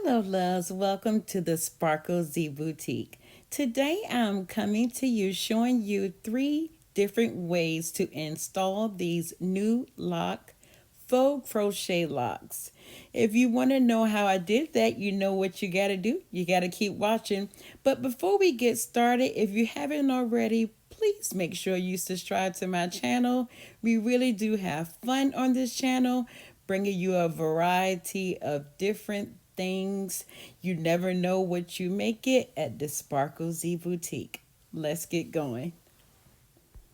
Hello loves, welcome to the Sparkle Z Boutique. Today I'm coming to you showing you 3 different ways to install these Nu Locs Faux Crochet Locks. If you want to know how I did that, you know what you got to do. You got to keep watching. But before we get started, if you haven't already, please make sure you subscribe to my channel. We really do have fun on this channel, bringing you a variety of different things. You never know what you may get at the Sparkle Z Boutique. Let's get going.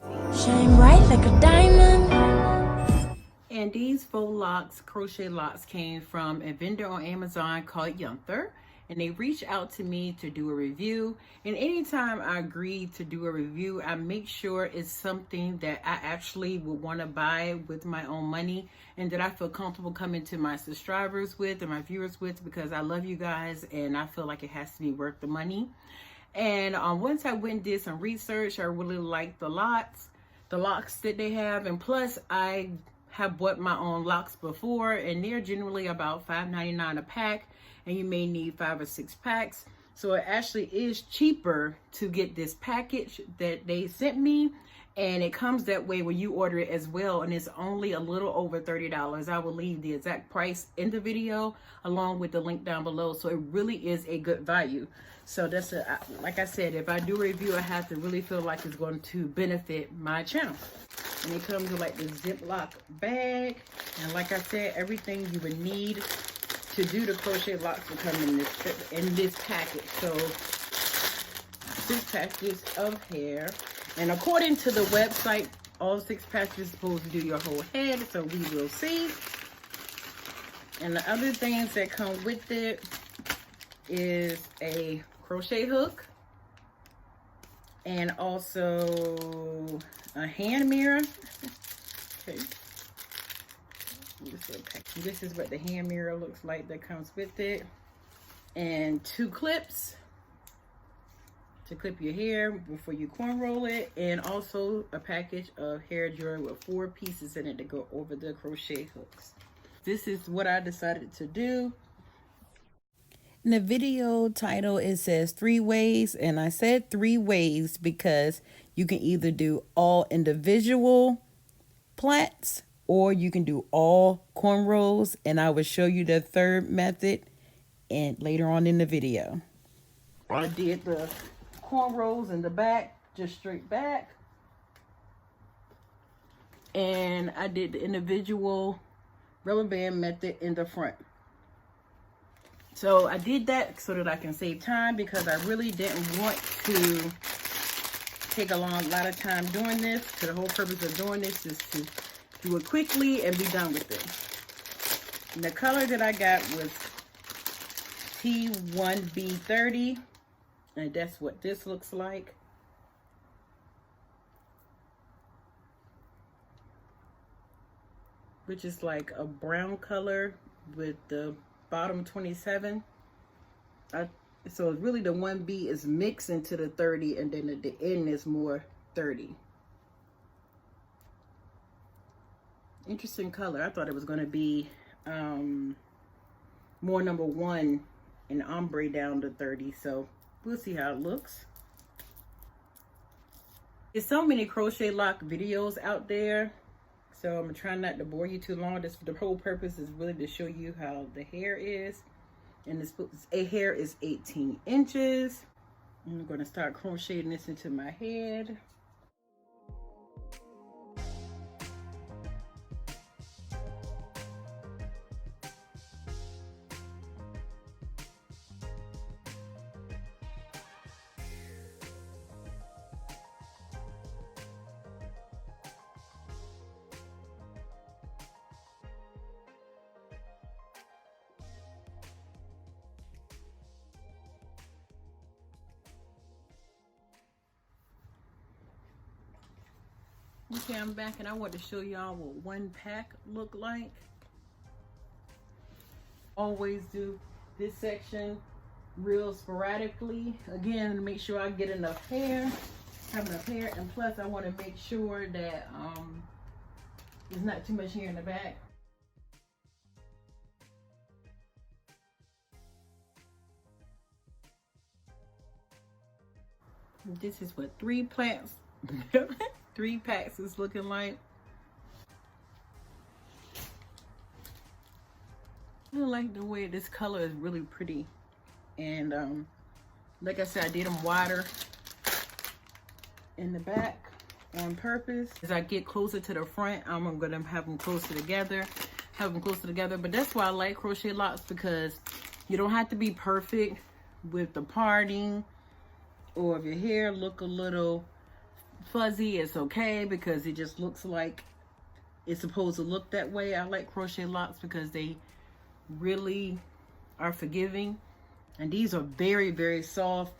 Shine bright like a diamond. And these faux locks, crochet locks, came from a vendor on Amazon called Youngther. And they reached out to me to do a review. And anytime I agree to do a review, I make sure it's something that I actually would want to buy with my own money and that I feel comfortable coming to my subscribers with and my viewers with, because I love you guys and I feel like it has to be worth the money. And once I went and did some research, I really liked the locks that they have. And plus, I have bought my own locks before, and they're generally about $5.99 a pack, and you may need 5 or 6 packs. So it actually is cheaper to get this package that they sent me, and it comes that way when you order it as well, and it's only a little over $30. I will leave the exact price in the video along with the link down below. So it really is a good value. So that's like I said, if I do a review, I have to really feel like it's going to benefit my channel. And it comes with like the Ziploc bag, and like I said, everything you would need to do the crochet locks will come in this package. So 6 packages of hair, and according to the website, all 6 packages are supposed to do your whole head, so we will see. And the other things that come with it is a crochet hook, and also a hand mirror. Okay. This is what the hand mirror looks like that comes with it. And 2 clips to clip your hair before you corn roll it. And also a package of hair jewelry with 4 pieces in it to go over the crochet hooks. This is what I decided to do. In the video title, it says 3 ways, and I said 3 ways because you can either do all individual plaits or you can do all cornrows, and I will show you the third method and later on in the video. I did the cornrows in the back, just straight back, and I did the individual rubber band method in the front. So I did that so that I can save time, because I really didn't want to take a lot of time doing this. So the whole purpose of doing this is to do it quickly and be done with it. And the color that I got was T1B30, and that's what this looks like. Which is like a brown color with the bottom 27. So really the 1B is mixed into the 30, and then at the end is more 30. Interesting color. I thought it was going to be more number 1 and ombre down to 30. So we'll see how it looks. There's so many crochet lock videos out there, so I'm trying not to bore you too long. The whole purpose is really to show you how the hair is. And this hair is 18 inches. I'm going to start crocheting this into my head. Okay, I'm back, and I want to show y'all what one pack look like. Always do this section real sporadically, again, to make sure I get enough hair, have enough hair, and plus I want to make sure that there's not too much hair in the back. This is what 3 packs, 3 packs is looking like. I like the way this color is really pretty. And like I said, I did them wider in the back on purpose. As I get closer to the front, I'm gonna have them closer together. But that's why I like crochet locks, because you don't have to be perfect with the parting, or if your hair look a little fuzzy, it's okay, because it just looks like it's supposed to look that way. I like crochet locks because they really are forgiving, and these are very, very soft.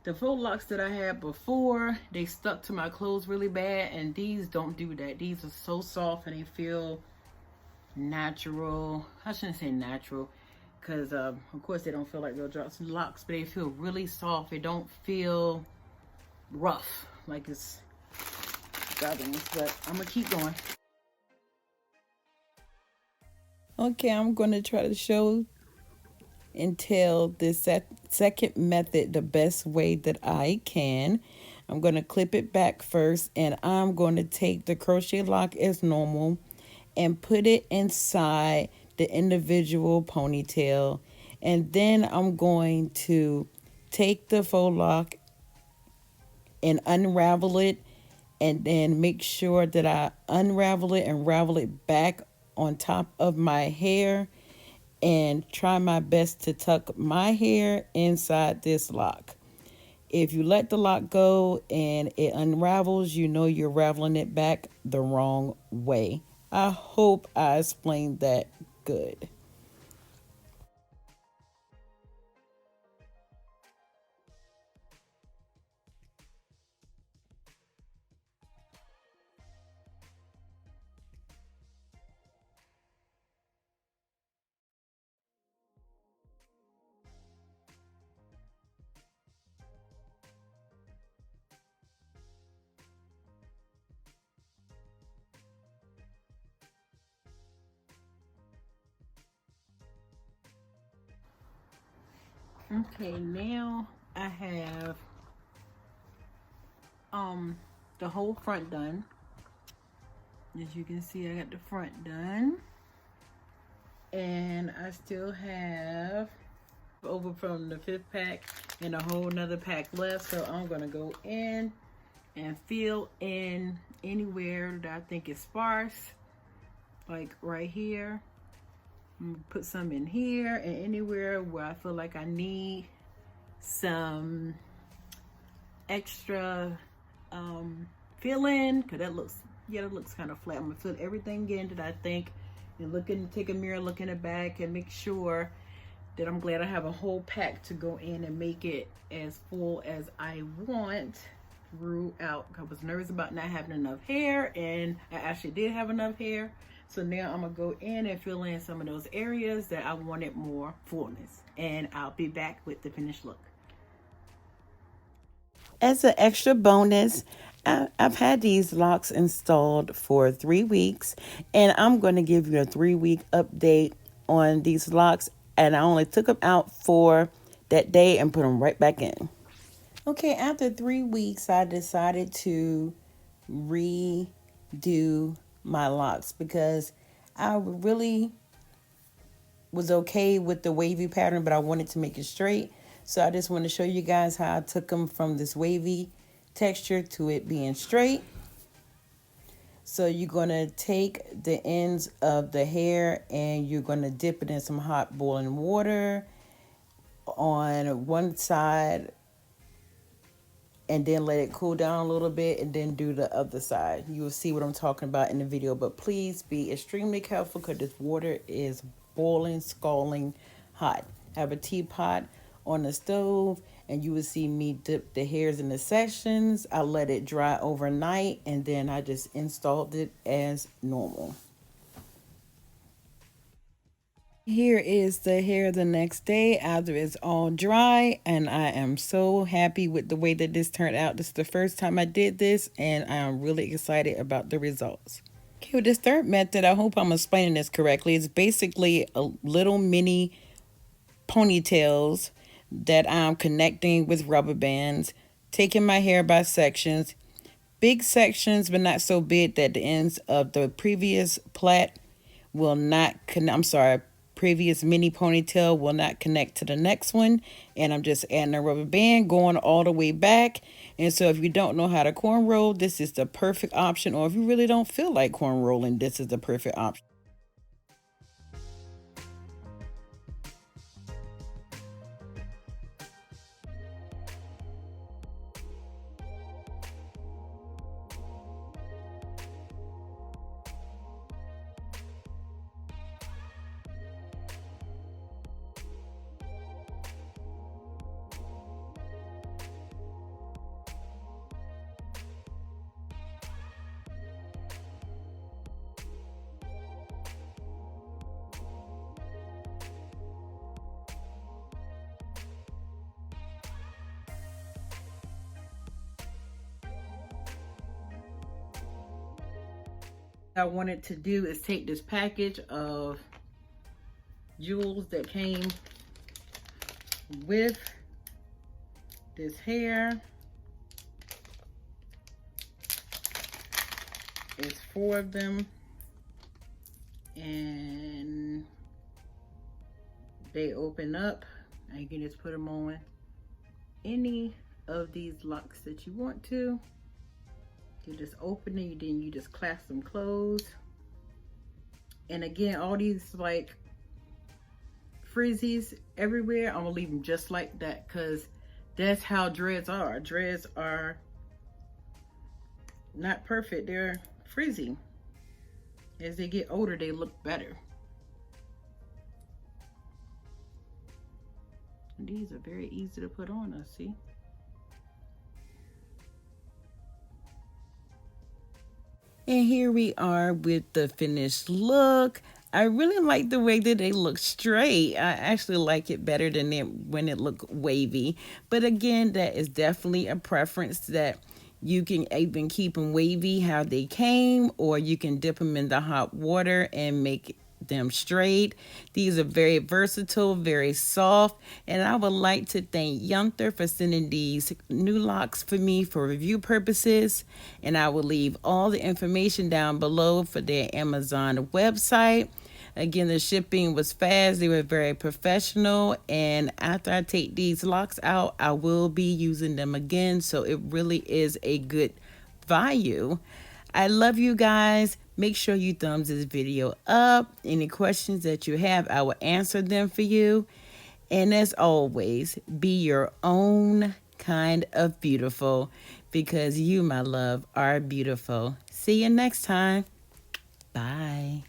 The faux locks that I had before, they stuck to my clothes really bad, and these don't do that. These are so soft and they feel natural. I shouldn't say natural, because of course they don't feel like real drops and locks, but they feel really soft. They don't feel rough like it's stubborn. But I'm gonna keep going. Okay, I'm gonna try to show and tell this second method the best way that I can. I'm going to clip it back first, and I'm going to take the crochet lock as normal and put it inside the individual ponytail, and then I'm going to take the faux lock and unravel it, and then make sure that I unravel it and ravel it back on top of my hair, and try my best to tuck my hair inside this lock. If you let the lock go and it unravels, you know you're raveling it back the wrong way. I hope I explained that good. Okay, now I have the whole front done. As you can see, I got the front done, and I still have over from the 5th pack and a whole nother pack left. So I'm gonna go in and fill in anywhere that I think is sparse, like right here. I'm gonna put some in here, and anywhere where I feel like I need some extra fill in, because that looks kind of flat. I'm gonna fill everything in that I think, and take a mirror, look in the back, and make sure that I'm glad I have a whole pack to go in and make it as full as I want throughout. I was nervous about not having enough hair, and I actually did have enough hair. So now I'm gonna go in and fill in some of those areas that I wanted more fullness, and I'll be back with the finished look. As an extra bonus, I've had these locks installed for 3 weeks, and I'm going to give you a 3-week update on these locks. And I only took them out for that day and put them right back in. Okay, after 3 weeks, I decided to redo my locks, because I really was okay with the wavy pattern, but I wanted to make it straight. So I just want to show you guys how I took them from this wavy texture to it being straight. So you're going to take the ends of the hair and you're going to dip it in some hot boiling water on one side, and then let it cool down a little bit, and then do the other side. You will see what I'm talking about in the video, but please be extremely careful, because this water is boiling, scalding hot. I have a teapot on the stove, and you will see me dip the hairs in the sections. I let it dry overnight, and then I just installed it as normal. Here is the hair the next day after it's all dry, and I am so happy with the way that this turned out. This is the first time I did this, and I am really excited about the results. Okay, with this third method, I hope I'm explaining this correctly. It's basically a little mini ponytails that I'm connecting with rubber bands taking my hair by sections. Big sections, but not so big that the ends of the previous plait will not connect. I'm sorry, previous mini ponytail will not connect to the next one. And I'm just adding a rubber band going all the way back. And so if you don't know how to cornrow, this is the perfect option. Or if you really don't feel like cornrolling, this is the perfect option. I wanted to do is take this package of jewels that came with this hair. It's 4 of them, and they open up, and you can just put them on any of these locks that you want to. You just open it, then you just clasp them closed. And again, all these like frizzies everywhere, I'm gonna leave them just like that, because that's how dreads are. Dreads are not perfect, they're frizzy. As they get older, they look better. And these are very easy to put on, I see. And here we are with the finished look. I really like the way that they look straight. I actually like it better than when it looked wavy. But again, that is definitely a preference that you can even keep them wavy how they came, or you can dip them in the hot water and make them straight. These are very versatile, very soft, and I would like to thank Youngther for sending these Nu Locs for me for review purposes, and I will leave all the information down below for their Amazon website. Again, the shipping was fast, they were very professional, and after I take these locks out, I will be using them again, so it really is a good value. I love you guys. Make sure you thumbs this video up. Any questions that you have, I will answer them for you. And as always, be your own kind of beautiful, because you, my love, are beautiful. See you next time. Bye.